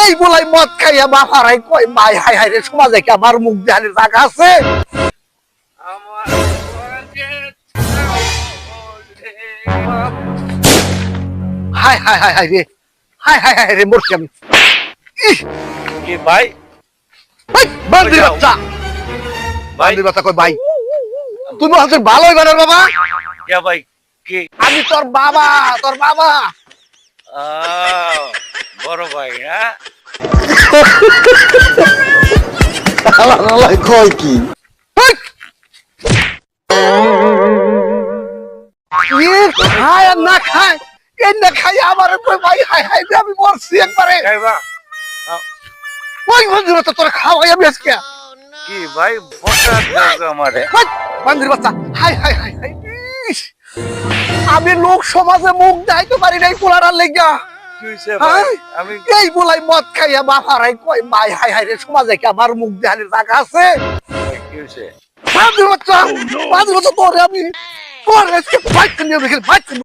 এই বলাই মদ খাইয়া বাফারাই কই ভাই হাই হাই রে সমাজে কি আমার মুখ দেখানোর জায়গা আছে? হাই হাই হাই হাই রে, হাই হাই হাই রে মরছি আমি। কি ভাই? বান্দির বাচ্চা, বান্দির বাচ্চা কই ভাই তুমি হচ্ছে ভালোই বানার বাবা। কে ভাই? কি? আমি তোর বাবা, তোর বাবা। বড় ভাই হ্যাঁ? কয় কি খায় আর না খায়, এই না খাই আমার কই ভাই হাই হাই রে আমি মরছি একবারে। খাইবা? ওই বন্ধুরা তো তোর খাওয়াই আমি আজকে। কি ভাই বসা দাও আমারে? বান্দির বাচ্চা, হাই হাই হাই হাই ইস, আমি লোক সমাজে মুখ দেখাইতে পারি নাই পোলারার লেগা। কি হইছে ভাই? আমি এই বলাই মদ খাইয়া বাফারাই কই ভাই হাই হাই রে সমাজে কি আমার মুখ দেখানোর জায়গা আছে? কি হইছে? বান্দির বাচ্চা, বান্দির বাচ্চা তোরে আমি তোর আজকে বাইক নিয়ে দেখি বাইক